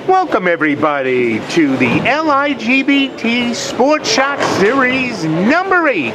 Welcome everybody to the Ligbt Sports Shot Series number 8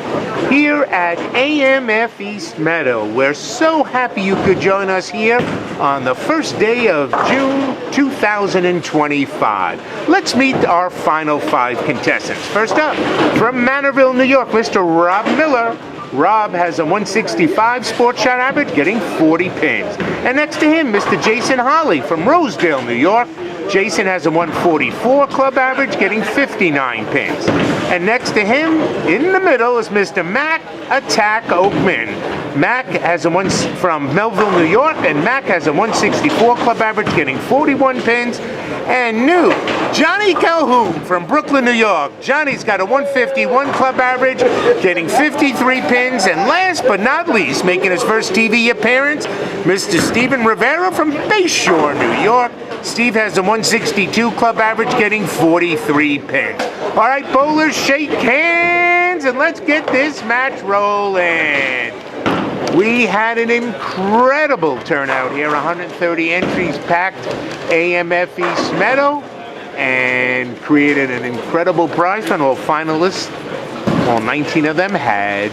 here at AMF East Meadow. We're so happy you could join us here on the first day of June 2025. Let's meet our final 5 contestants. First up, from Manorville, New York, Mr. Rob Miller. Rob has a 165 sports shot average, getting 40 pins. And next to him, Mr. Jason Holley from Rosedale, New York. Jason has a 144 club average, getting 59 pins. And next to him, in the middle, is Mr. Mack Oakman. Mack has a from Melville, New York, and Mack has a 164 club average, getting 41 pins. And new, Johnny Calhoun from Brooklyn, New York. Johnny's got a 151 club average, getting 53 pins. And last but not least, making his first TV appearance, Mr. Steve Rivera from Bayshore, New York. Steve has a 162 club average, getting 43 pins. All right, bowlers, shake hands, and let's get this match rolling. We had an incredible turnout here, 130 entries packed AMF East Meadow, and created an incredible prize fund. All finalists, all 19 of them, had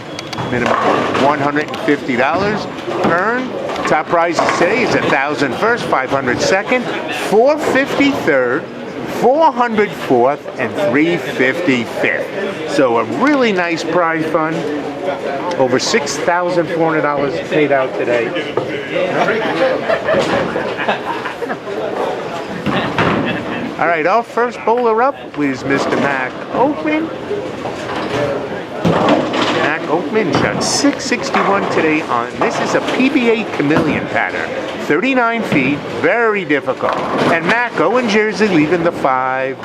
minimum $150 earned. Top prizes today is $1,000 first, $500 second, $450 third, $400 fourth, and $350 fifth. So a really nice prize fund. Over $6,400 paid out today. All right, our first bowler up is Mr. Mack Oakman. Mack Oakman shot 661 today on, this is a PBA Chameleon pattern. 39 feet, very difficult. And Mack in Jersey leaving the 5-9.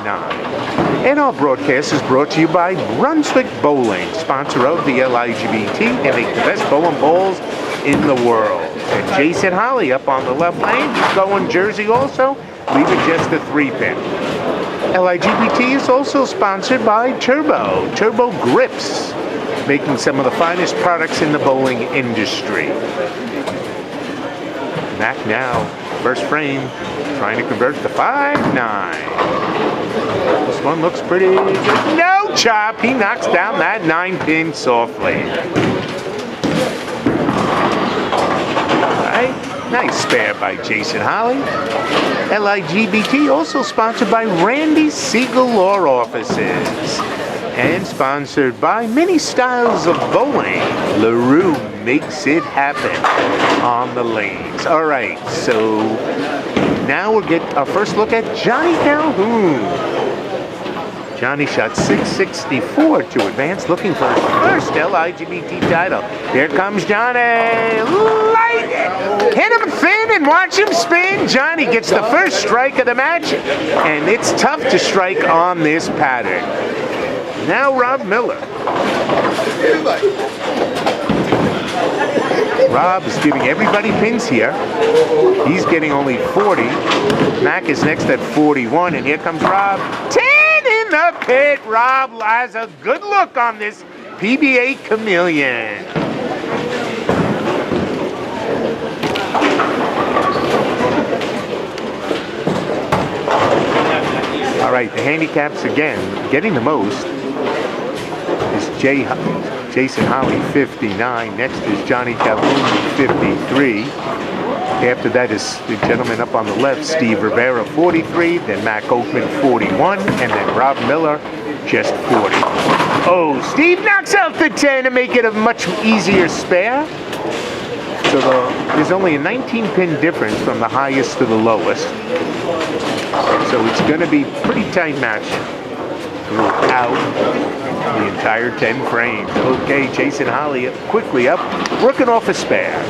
And our broadcast is brought to you by Brunswick Bowling, sponsor of the Ligbt. They make the best bowling balls in the world. And Jason Holley up on the left lane, he's going Jersey also, leaving just a 3-pin. Ligbt is also sponsored by Turbo Grips, making some of the finest products in the bowling industry. Mack now, first frame, trying to convert the 5-9. This one looks pretty good. No chop! He knocks down that 9-pin softly. Alright, nice spare by Jason Holley. Ligbt also sponsored by Randy Siegel Law Offices. And sponsored by Many Styles of Bowling. LaRue makes it happen on the lanes. All right, so now we'll get our first look at Johnny Calhoun. Johnny shot 664 to advance, looking for his first Ligbt title. Here comes Johnny. Light it! Hit him thin and watch him spin. Johnny gets the first strike of the match, and it's tough to strike on this pattern. Now Rob Miller. Rob is giving everybody pins here. He's getting only 40. Mack is next at 41, and here comes Rob. 10 in the pit. Rob has a good look on this PBA Chameleon. All right, the handicaps again, getting the most is Jason Holley, 59. Next is Johnny Calhoun, 53. After that is the gentleman up on the left, Steve Rivera, 43. Then Mack Oakman, 41. And then Rob Miller, just 40. Oh, Steve knocks out the 10 to make it a much easier spare. So there's only a 19-pin difference from the highest to the lowest. So it's going to be a pretty tight match throughout the entire 10 frames. Okay, Jason Holley quickly up, working off a spare.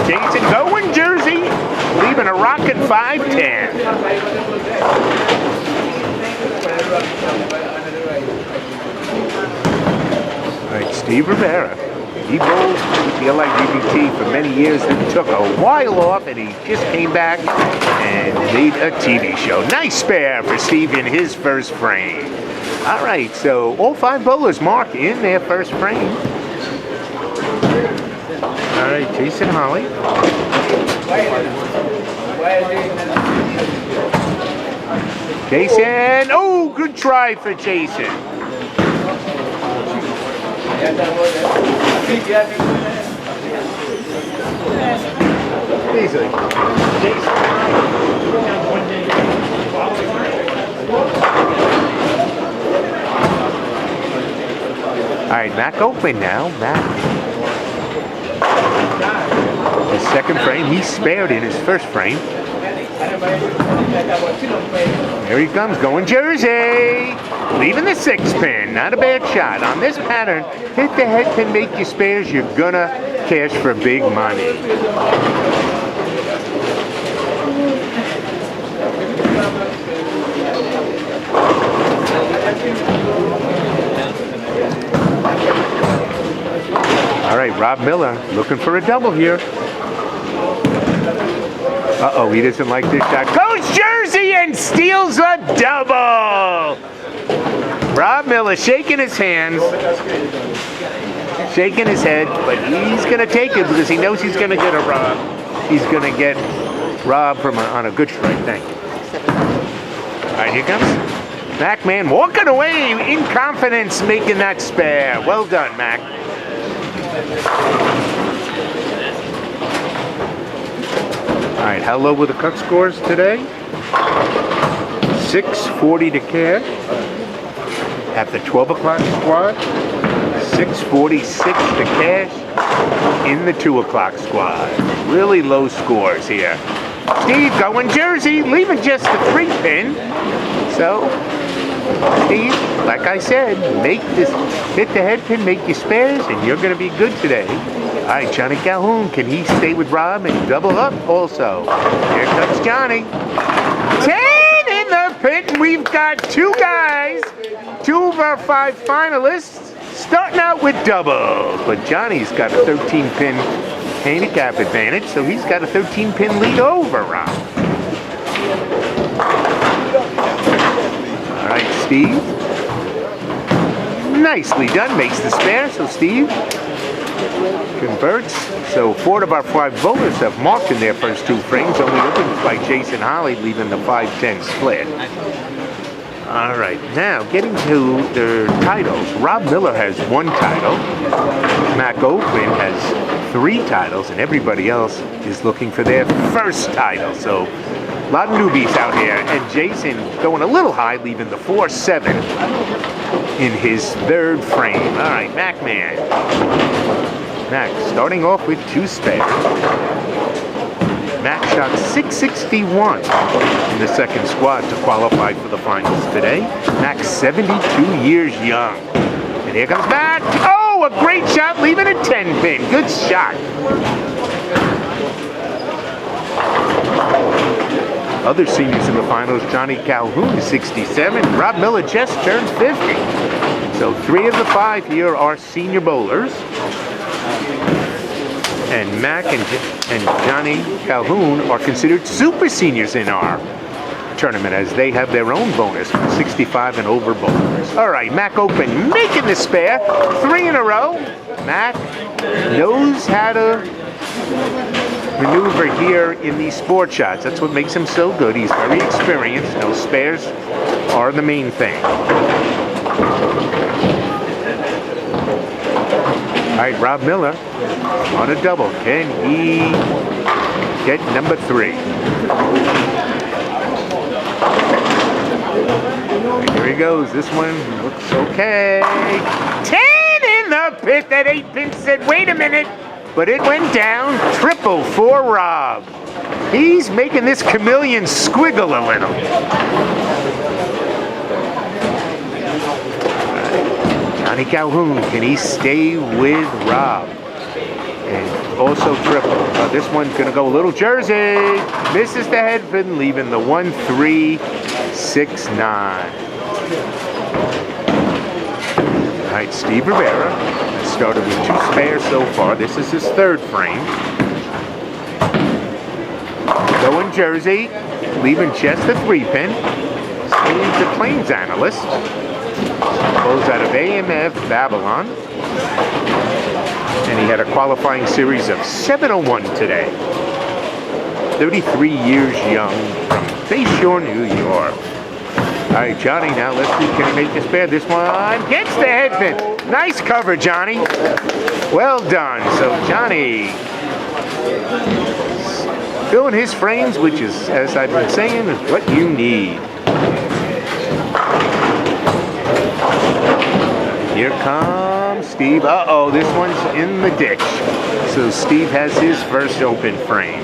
Jason going Jersey, leaving a rocking 5-10. All right, Steve Rivera. He bowled with the Ligbt for many years, then took a while off, and he just came back and made a TV show. Nice spare for Steve in his first frame. All right, so all 5 bowlers mark in their first frame. All All right, Jason Holley. Jason, oh, good try for Jason. Easily. All right, Mack Oakman now. Mack. His second frame, he spared in his first frame. There he comes, going Jersey. Leaving the 6-pin, not a bad shot. On this pattern, hit the head pin, make your spares, you're gonna cash for big money. All right, Rob Miller looking for a double here. Uh-oh, he doesn't like this shot. Goes Jersey and steals a double! Rob Miller shaking his hands, shaking his head, but he's going to take it because he knows he's going to get a rob. He's going to get robbed from on a good strike. Thank you. All right, here comes Mack, man, walking away in confidence, making that spare. Well done, Mack. All right, how low were the cut scores today? 640 to cash. At the 12 o'clock squad, 646 to cash in the 2 o'clock squad. Really low scores here. Steve going Jersey, leaving just the 3-pin. So, Steve, like I said, hit the head pin, make your spares, and you're going to be good today. All right, Johnny Calhoun, can he stay with Rob and double up also? Here comes Johnny. 10 in the pit, and we've got 2 guys, 2 of our 5 finalists, starting out with doubles. But Johnny's got a 13-pin handicap advantage, so he's got a 13-pin lead over Rob. All right, Steve. Nicely done, makes the spare, so Steve converts. So 4 of our 5 bowlers have marked in their first 2 frames, only opened by Jason Holley, leaving the 5-10 split. All right, now getting to their titles. Rob Miller has 1 title. Mack Oakman has 3 titles, and everybody else is looking for their first title. So a lot of newbies out here, and Jason going a little high, leaving the 4-7 in his 3rd frame. All right, Mack man. Mack starting off with 2 spares. Mack shot 661 in the 2nd squad to qualify for the finals today. Mack 72 years young. And here comes Mack. Oh, a great shot, leaving a 10-pin. Good shot. Other seniors in the finals, Johnny Calhoun, 67. Rob Miller just turned 50. So 3 of the 5 here are senior bowlers. And Mack and Johnny Calhoun are considered super seniors in our tournament, as they have their own bonus for 65 and over bowlers. All right, Mack Oakman making the spare. 3 in a row. Mack knows how to maneuver here in these sport shots. That's what makes him so good. He's very experienced. No spares are the main thing. All right, Rob Miller on a double. Can he get number 3? And here he goes. This one looks okay. 10 in the pit. That 8-pin said, wait a minute. But it went down. Triple for Rob. He's making this chameleon squiggle a little. Johnny Calhoun, can he stay with Rob? And also triple. This one's going to go a little Jersey. Misses the head pin, leaving the 1-3-6-9. All right, Steve Rivera started with 2 spares so far. This is his 3rd frame. Going Jersey, leaving just the 3-pin. Steve's a claims analyst. Goes out of AMF Babylon. And he had a qualifying series of 701 today. 33 years young from Bayshore, New York. All right, Johnny, now let's see, can he make this pair? This one gets the head pin. Nice cover, Johnny. Well done. So Johnny filling his frames, which is, as I've been saying, is what you need. Here comes Steve. Uh-oh, this one's in the ditch. So Steve has his first open frame.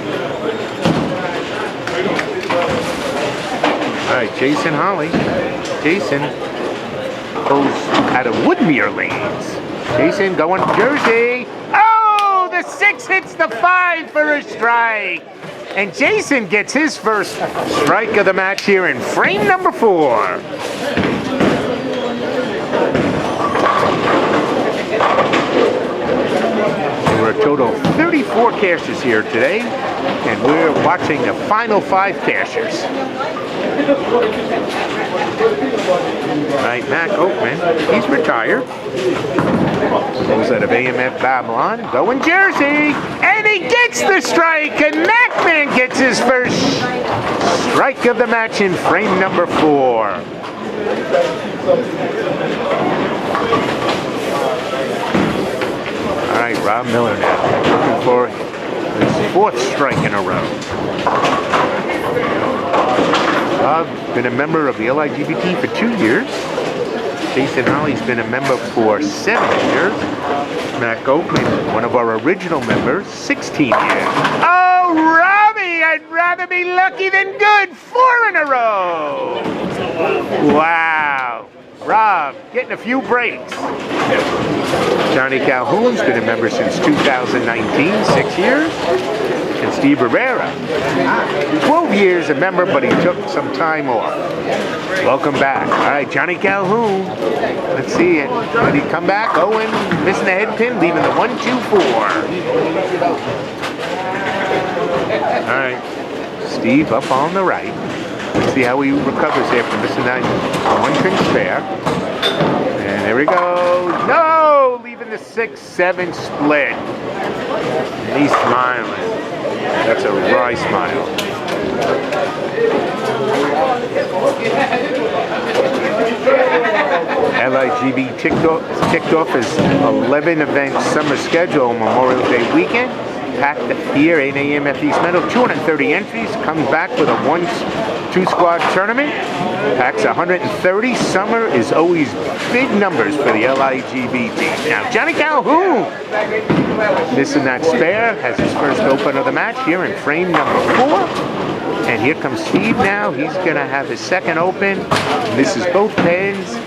All right, Jason Holley. Jason goes out of Woodmere lanes. Jason going Jersey. Oh, the 6 hits the 5 for a strike. And Jason gets his first strike of the match here in frame number 4. There were a total of 34 cashers here today, and we're watching the final 5 cashers. All right, Mack Oakman, he's retired. Goes out of AMF Babylon, going Jersey, and he gets the strike, and Mackman gets his first strike of the match in frame number 4. All right, Rob Miller now, looking for his 4th strike in a row. Rob's been a member of the Ligbt for 2 years. Jason Holley's been a member for 7 years. Mack Oakman, one of our original members, 16 years. Oh, Robbie, I'd rather be lucky than good. 4 in a row. Wow. Rob, getting a few breaks. Johnny Calhoun's been a member since 2019, 6 years. And Steve Rivera, 12 years a member, but he took some time off. Welcome back. All right, Johnny Calhoun. Let's see it. Did he come back? Owen missing the head pin, leaving the 1-2-4. All right, Steve up on the right. Let's see how he recovers here from missing that 1-pin spare. And there we go. No! Leaving the 6-7 split. And he's smiling. That's a wry smile. Ligbt ticked off his 11-event summer schedule Memorial Day weekend. Packed here, 8 a.m. at East Meadow, 230 entries. Comes back with a 1-2 squad tournament. Packs 130. Summer is always big numbers for the Ligbt. Now, Johnny Calhoun, missing that spare, has his first open of the match here in frame number 4. And here comes Steve now. He's going to have his second open. Misses both pins.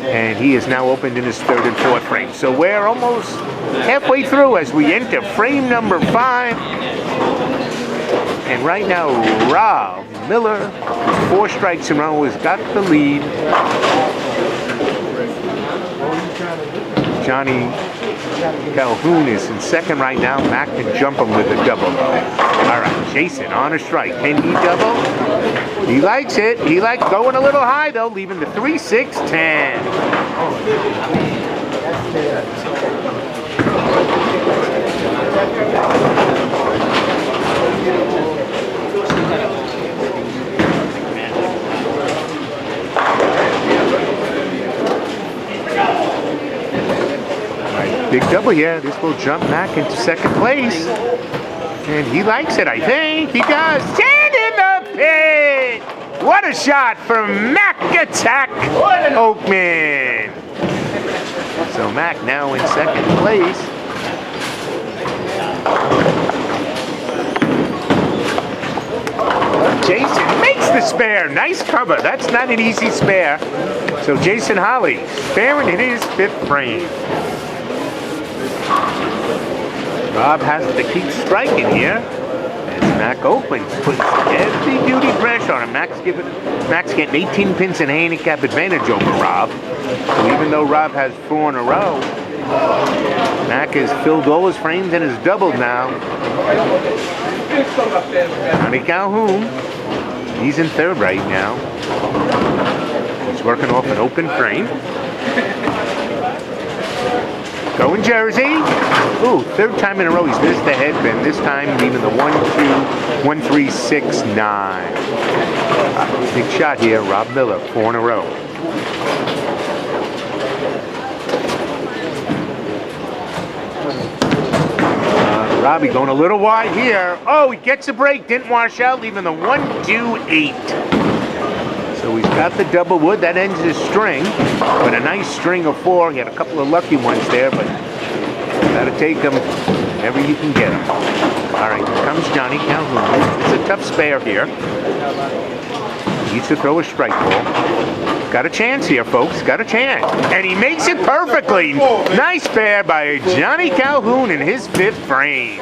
And he is now opened in his 3rd and 4th frame. So we're almost halfway through as we enter frame number 5. And right now, Rob Miller, 4 strikes in a row, has got the lead. Johnny Calhoun is in 2nd right now. Mack can jump him with a double. All right, Jason on a strike. Can he double? He likes it. He likes going a little high, though, leaving the 3-6-10. Big double here. This will jump Mack into 2nd place. And he likes it, I think. He does. 10 in the pit! What a shot from Mack Attack Oakman. So Mack now in 2nd place. Jason makes the spare. Nice cover. That's not an easy spare. So Jason Holley sparing in his 5th frame. Rob has to keep striking here. As Mack Oakman puts heavy-duty pressure on him. Mack's getting 18 pins and handicap advantage over Rob. So even though Rob has 4 in a row, Mack has filled all his frames and is doubled now. Johnny Calhoun, he's in 3rd right now. He's working off an open frame. Going Jersey. Ooh, third time in a row he's missed the headband. This time leaving the 1-2, 1-3, 6-9. Big shot here, Rob Miller, 4 in a row. Robbie going a little wide here. Oh, he gets a break, didn't wash out, leaving the 1-2-8. So he's got the double wood. That ends his string, but a nice string of 4. He had a couple of lucky ones there, but gotta take them whenever you can get them. All right, here comes Johnny Calhoun. It's a tough spare here. He needs to throw a strike ball. Got a chance here, folks. Got a chance. And he makes it perfectly. Nice spare by Johnny Calhoun in his 5th frame.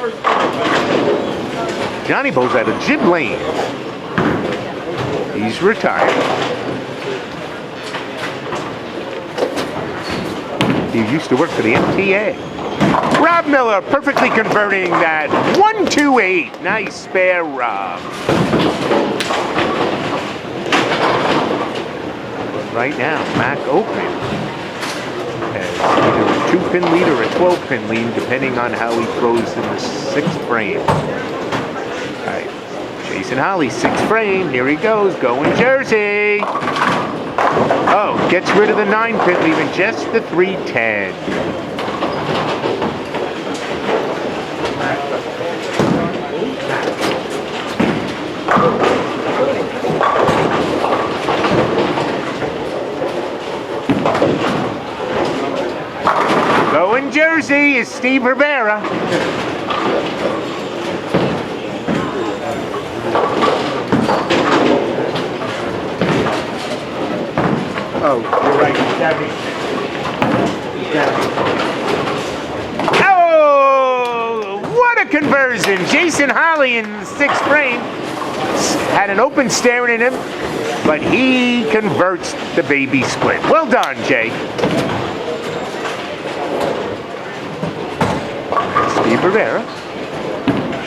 Johnny bowls out of jib lane. He's retired. He used to work for the MTA. Rob Miller perfectly converting that 1-2-8. Nice spare, Rob. Right now, Mack Oakman has either a 2-pin lead or a 12-pin lead, depending on how he throws in the 6th frame. All right, Jason Holley, 6th frame. Here he goes, going Jersey. Oh, gets rid of the 9-pin, leaving just the 3-10. Going Jersey is Steve Rivera. Oh, you're right. Oh, what a conversion. Jason Holley in the 6th frame had an open staring at him, but he converts the baby split. Well done, Jay. Steve Rivera.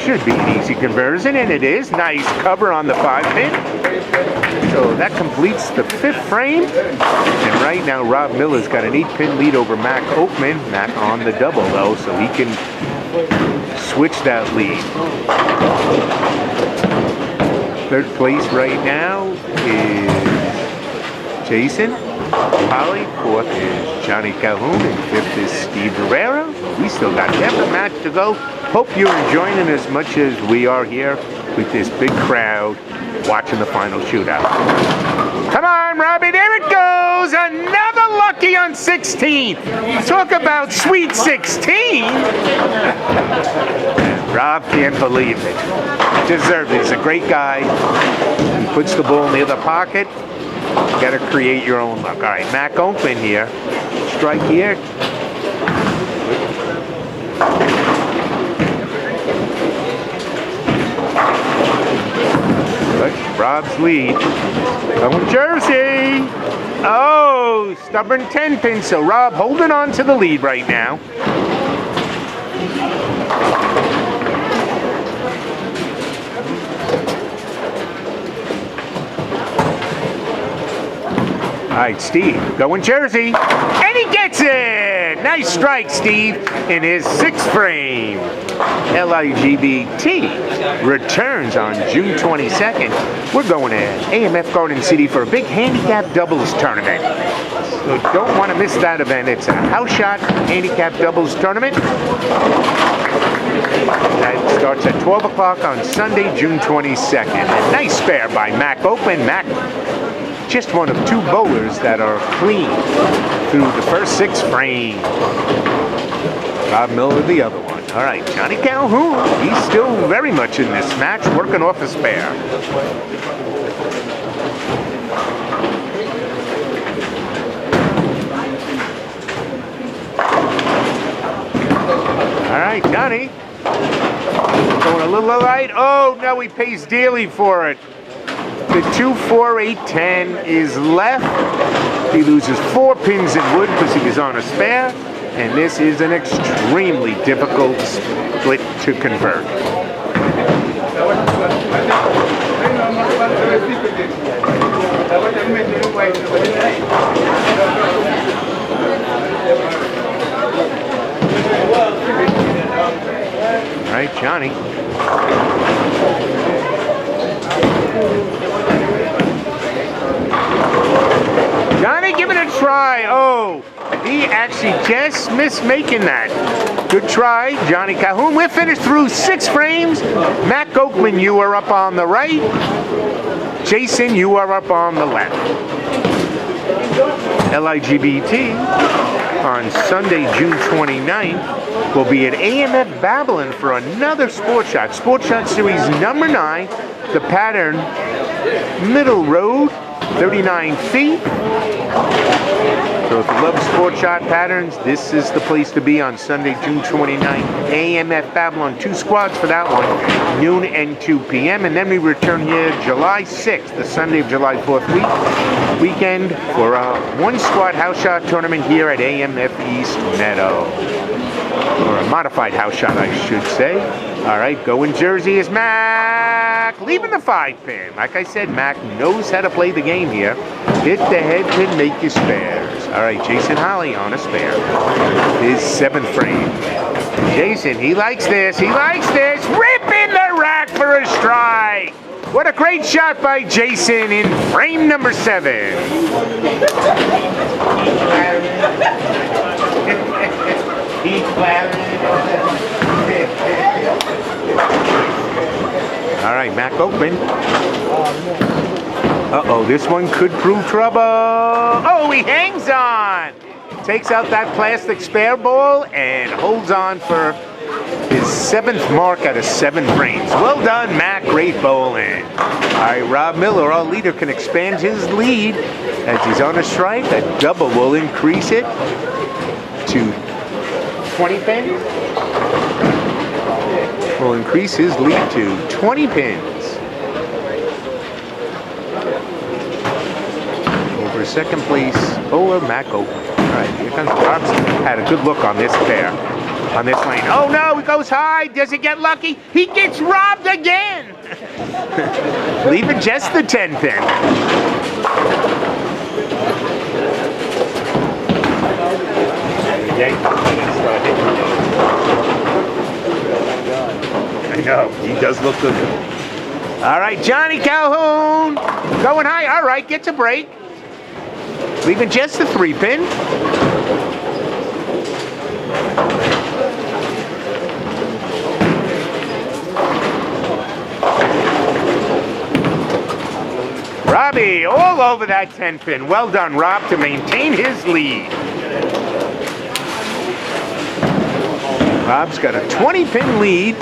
Should be an easy conversion, and it is. Nice cover on the 5-pin. So that completes the 5th frame. And right now, Rob Miller's got an 8-pin lead over Mack Oakman. Mack on the double, though, so he can switch that lead. 3rd place right now is Jason Holley. 4th is Johnny Calhoun, and 5th is Steve Rivera. We still got half a match to go. Hope you're enjoying it as much as we are here with this big crowd watching the final shootout. Come on, Robbie, there it goes. Another lucky on 16th. Talk about sweet 16. Rob can't believe it. Deserved it. He's a great guy. He puts the ball in the other pocket. You got to create your own luck. All right, Mack Oakman here. Strike here. But Rob's lead. Going Jersey. Oh, stubborn 10-pin. So Rob holding on to the lead right now. All right, Steve, going Jersey, and he gets it! Nice strike, Steve, in his 6th frame. Ligbt returns on June 22nd. We're going to AMF Garden City for a big handicap doubles tournament. So don't want to miss that event. It's a house shot handicap doubles tournament. That starts at 12 o'clock on Sunday, June 22nd. A nice spare by Mack Oakman. Mack, just one of 2 bowlers that are clean through the first 6 frames. Rob Miller, the other one. All right, Johnny Calhoun, he's still very much in this match, working off a spare. All right, Johnny, going a little light. Oh, no, he pays dearly for it. The 2, 4, 8, 10 is left. He loses 4 pins in wood because he was on a spare. And this is an extremely difficult split to convert. Johnny. Johnny, give it a try. Oh, he actually just missed making that. Good try, Johnny Calhoun. We're finished through 6 frames. Mack Oakman, you are up on the right. Jason, you are up on the left. Ligbt on Sunday, June 29th, will be at AMF Babylon for another Sports Shot. Sports Shot Series number 9. The pattern, Middle Road, 39 feet. So if you love Sports Shot patterns, this is the place to be on Sunday, June 29th. AMF Babylon, 2 squads for that one, noon and 2 p.m. And then we return here July 6th, the Sunday of July 4th weekend, for a 1-squad house shot tournament here at AMF East Meadow. Or a modified house shot, I should say. All right, going Jersey is Mack, leaving the 5-pin. Like I said, Mack knows how to play the game here. Hit the head pin, make your spares. All right, Jason Holley on a spare. His 7th frame. Jason, he likes this. He likes this. Ripping the rack for a strike. What a great shot by Jason in frame number 7. All right, Mack Oakman. Uh-oh, this one could prove trouble. Oh, he hangs on. Takes out that plastic spare ball and holds on for his 7th mark out of 7 frames. Well done, Mack. Great bowling. All right, Rob Miller, our leader, can expand his lead as he's on a strike. That double will increase it to 20 pins. Will increase his lead to 20 pins. Over 2nd place bowler, Mack Oakman. All right, here comes Rob's. Had a good look on this pair, on this lane. Oh no, he goes high. Does he get lucky? He gets robbed again. Leaving just the 10 pin. I know, he does look good. All right, Johnny Calhoun going high. All right, gets a break. Leaving just the 3-pin. Robbie all over that 10-pin. Well done, Rob, to maintain his lead. Rob's got a 20-pin lead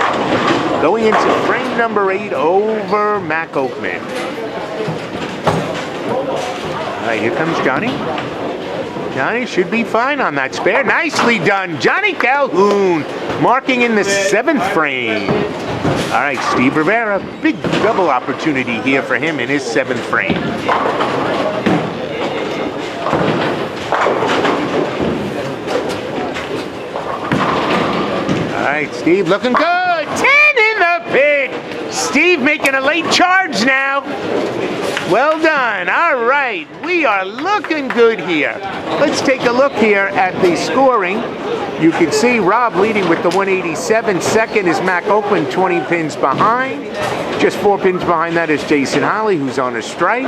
going into frame number 8 over Mack Oakman. All right, here comes Johnny. Johnny should be fine on that spare. Nicely done, Johnny Calhoun, marking in the 7th frame. All right, Steve Rivera, big double opportunity here for him in his 7th frame. All right, Steve looking good. 10 in the pit. Steve making a late charge now. Well done. All right, we are looking good here. Let's take a look here at the scoring. You can see Rob leading with the 187. Second is Mack Oakman, 20 pins behind. Just 4 pins behind that is Jason Holley, who's on a strike.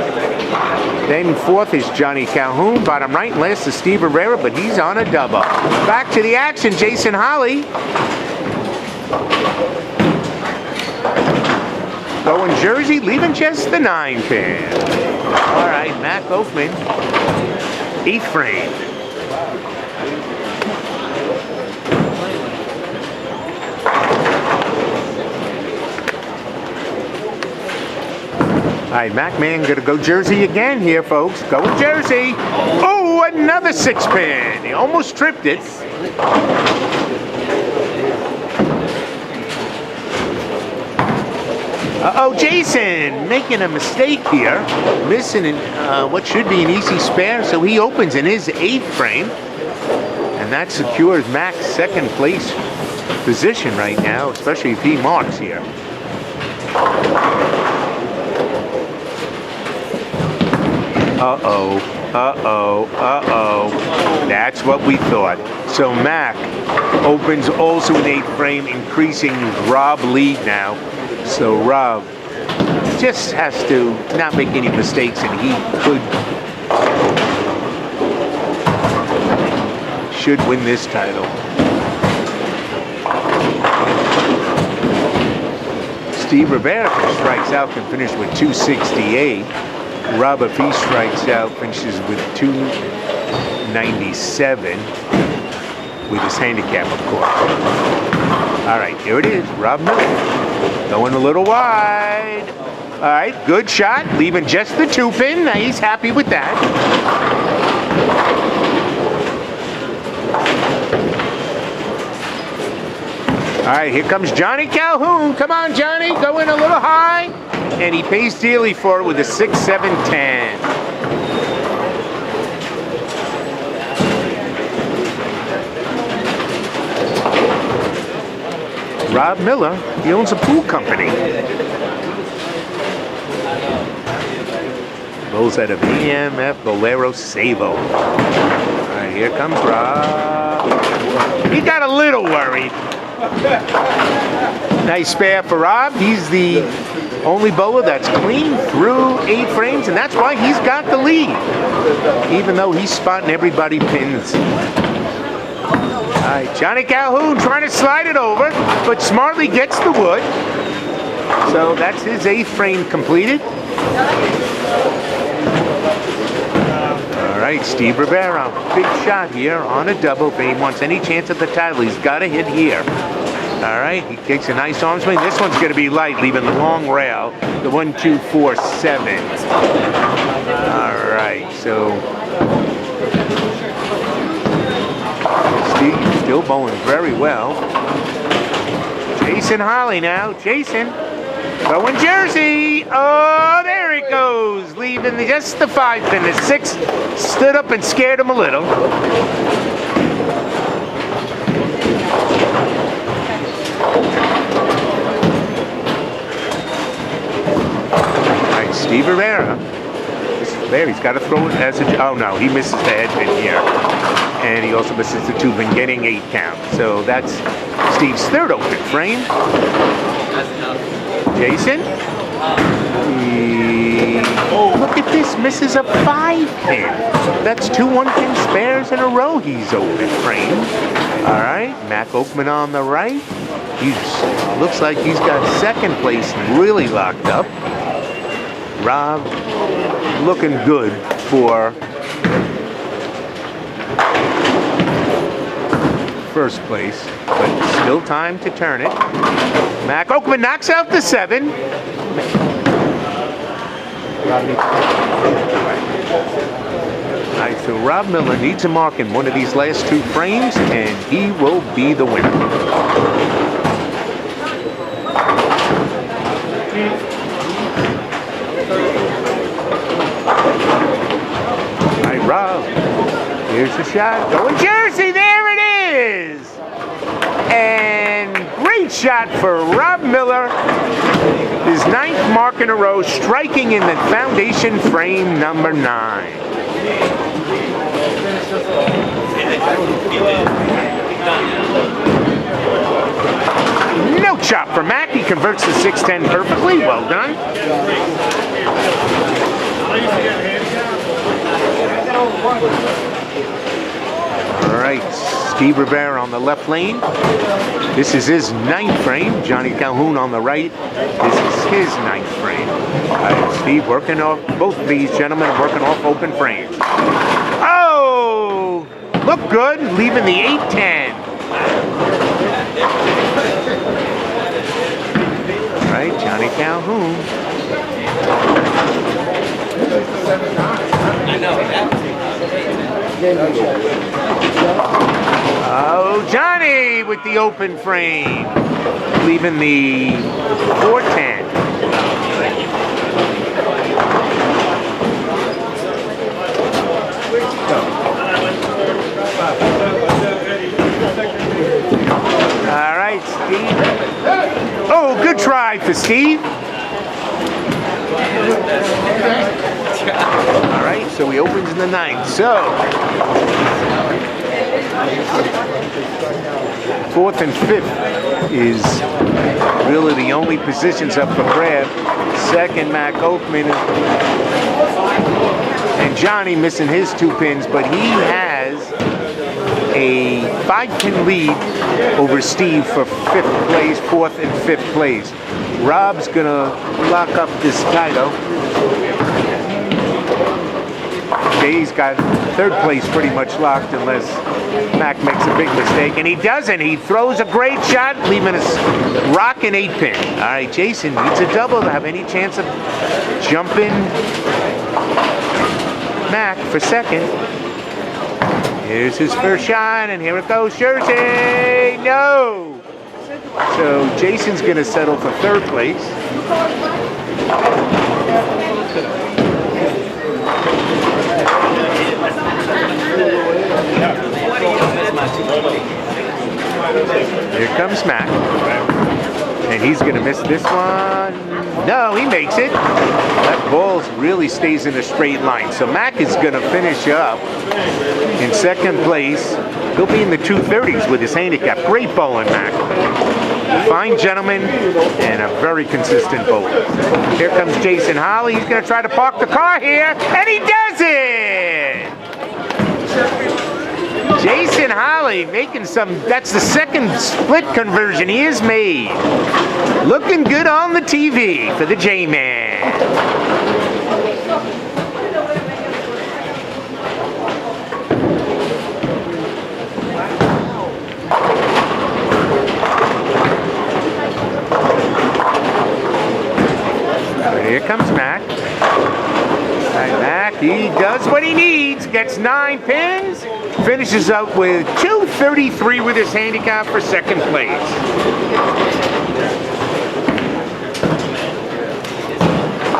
Then 4th is Johnny Calhoun. Bottom right, last is Steve Rivera, but he's on a double. Back to the action, Jason Holley. Going Jersey, leaving just the 9-pin. All right, Mack Oakman, 8th frame. All right, Mack man gonna go Jersey again here, folks. Going Jersey. Oh, another 6-pin. He almost tripped it. Uh-oh, Jason making a mistake here, missing what should be an easy spare, so he opens in his 8th frame, and that secures Mack's 2nd place position right now, especially if he marks here. Uh-oh, uh-oh, uh-oh. That's what we thought. So Mack opens also in 8th frame, increasing Rob lead now. So Rob just has to not make any mistakes, and he should win this title. Steve Rivera, if he strikes out, can finish with 268. Rob, if he strikes out, finishes with 297 with his handicap, of course. All right, here it is, Rob Miller. Going a little wide. All right, good shot, leaving just the 2-pin. Now he's happy with that. All right, here comes Johnny Calhoun. Come on, Johnny, going a little high. And he pays dearly for it with a 6-7-10. Rob Miller, he owns a pool company. Rolls out of EMF Bolero Savo. All right, here comes Rob. He got a little worried. Nice spare for Rob. He's the only bowler that's clean through 8 frames, and that's why he's got the lead, even though he's spotting everybody pins. All right, Johnny Calhoun trying to slide it over, but smartly gets the wood. So that's his 8th frame completed. All right, Steve Rivera, big shot here on a double. If he wants any chance at the title, he's got to hit here. All right, he takes a nice arm swing. This one's going to be light, leaving the long rail, the 1-2-4-7. All right, so Steve still bowling very well. Jason Holley now. Jason going Jersey. Oh, there it goes, leaving just the 5-pin. The 6 stood up and scared him a little. Steve Rivera. There, he's got to throw it as a... Oh, no, he misses the head pin here. And he also misses the 2-pin, getting 8 count. So that's Steve's 3rd open frame. Jason. Look at this, misses a 5-pin. That's 2 1-pin spares in a row he's open frame. All right, Mack Oakman on the right. Looks like he's got 2nd place really locked up. Rob looking good for 1st place, but still time to turn it. Mack Oakman knocks out the 7. All right, so Rob Miller needs a mark in one of these last 2 frames, and he will be the winner. Rob, here's the shot, going Jersey, there it is! And great shot for Rob Miller, his 9th mark in a row, striking in the foundation frame number 9. No chop for Mack, he converts the 6-10 perfectly, well done. All right, Steve Rivera on the left lane. This is his 9th frame. Johnny Calhoun on the right. This is his 9th frame. All right, Steve working off, both of these gentlemen are working off open frames. Oh, look good, leaving the 8-10. All right, Johnny Calhoun. Oh, Johnny with the open frame, leaving the 4-10. All right, Steve. Oh, good try for Steve. All right, so he opens in the 9th. So Fourth and fifth is really the only positions up for grab. Second, Mack Oakman and Johnny missing his 2 pins, but he has a 5-pin lead over Steve for 5th place, 4th and 5th place. Rob's gonna lock up this title. Jay's got 3rd place pretty much locked unless Mack makes a big mistake, and he doesn't. He throws a great shot, leaving us rocking 8-pin. All right, Jason needs a double to have any chance of jumping Mack for 2nd. Here's his first shot, and here it goes, Jersey! No! So Jason's gonna settle for 3rd place. Here comes Mack. And he's going to miss this one. No, he makes it. That ball really stays in a straight line. So Mack is going to finish up in 2nd place. He'll be in the 230s with his handicap. Great bowling, Mack. Fine gentleman and a very consistent bowler. Here comes Jason Holley. He's going to try to park the car here, and he does it! Jason Holley making some, that's the 2nd split conversion he has made. Looking good on the TV for the J-Man. Here comes Mack. Mack, he does what he needs, gets 9 pins, finishes up with 233 with his handicap for 2nd place.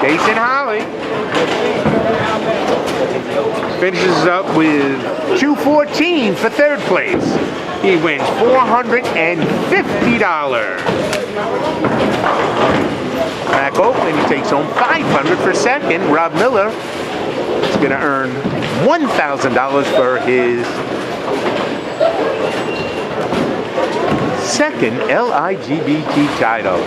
Jason Holley finishes up with 214 for 3rd place. He wins $450. Mack Oakman, he takes home $500 for 2nd. Rob Miller is going to earn $1,000 for his 2nd LIGBT title.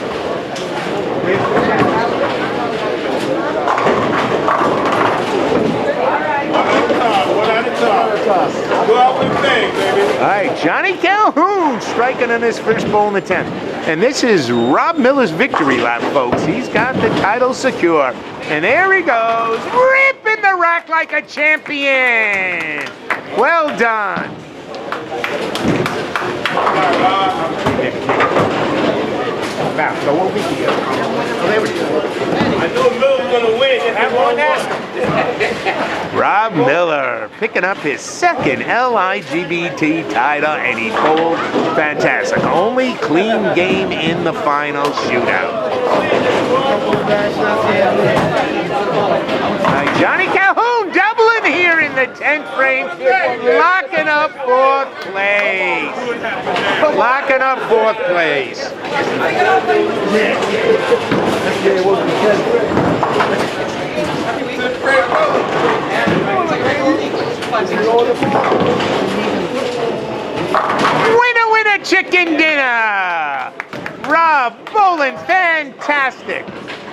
Go out with bang, baby. All right, Johnny Calhoun striking on his first bowl in the 10th. And this is Rob Miller's victory lap, folks. He's got the title secure. And there he goes, ripping the rack like a champion. Well done. Go over here. Oh, there we go. I knew Miller was going to win. Rob Miller picking up his 2nd LIGBT title, and he bowled fantastic. Only clean game in the final shootout. Johnny Calhoun doubling here in the 10th frame, locking up 4th place. Locking up 4th place. Winner, winner, chicken dinner. Rob bowling fantastic.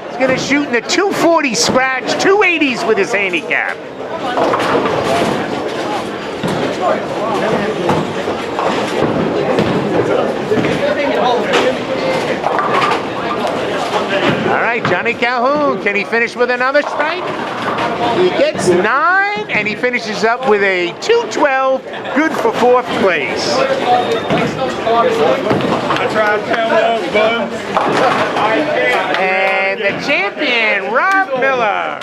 He's going to shoot in the 240 scratch, 280s with his handicap. All right, Johnny Calhoun, can he finish with another strike? He gets 9, and he finishes up with a 212, good for 4th place. I tried Calhoun, buns. And the champion, Rob Miller.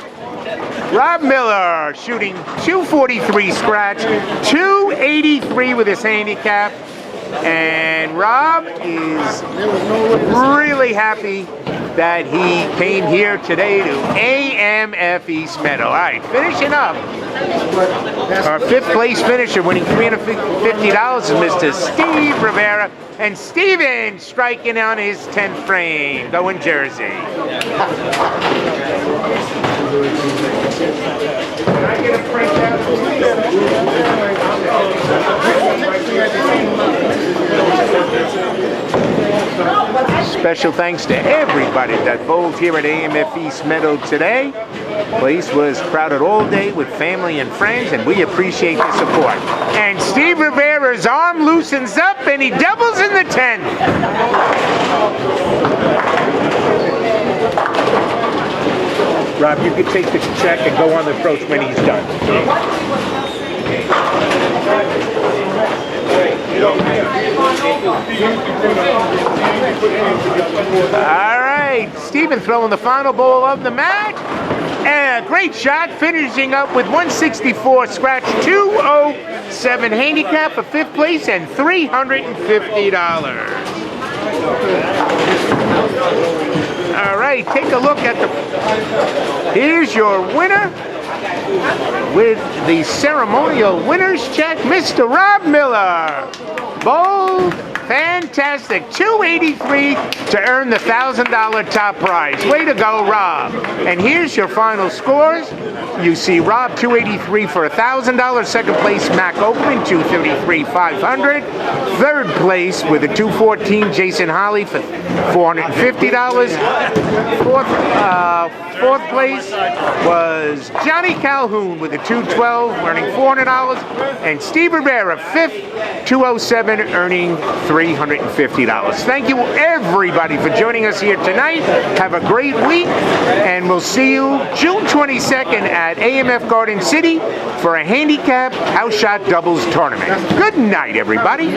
Rob Miller shooting 243 scratch, 283 with his handicap. And Rob is really happy that he came here today to AMF East Meadow. All right, finishing up, our 5th place finisher winning $350 is Mr. Steve Rivera. And Steven striking on his 10th frame, going Jersey. Can I get a print out? Special thanks to everybody that bowled here at AMF East Meadow today. Place was crowded all day with family and friends, and we appreciate the support. And Steve Rivera's arm loosens up, and he doubles in the 10th. Rob, you can take the check and go on the approach when he's done. All right, Steven throwing the final ball of the match. And a great shot, finishing up with 164 scratch, 207 handicap for 5th place and $350. All right, take a look at the... Here's your winner with the ceremonial winner's check, Mr. Rob Miller. Bold, fantastic, $283 to earn the $1,000 top prize. Way to go, Rob. And here's your final scores. You see Rob, $283 for $1,000. 2nd place, Mack Oakman, $233, $500. 3rd place with a $214, Jason Holley for $450. 4th place was Johnny Calhoun with a $212, earning $400. And Steve Rivera, 5th, $207, earning $350. Thank you, everybody, for joining us here tonight. Have a great week, and we'll see you June 22nd at AMF Garden City for a handicap house shot doubles tournament. Good night, everybody.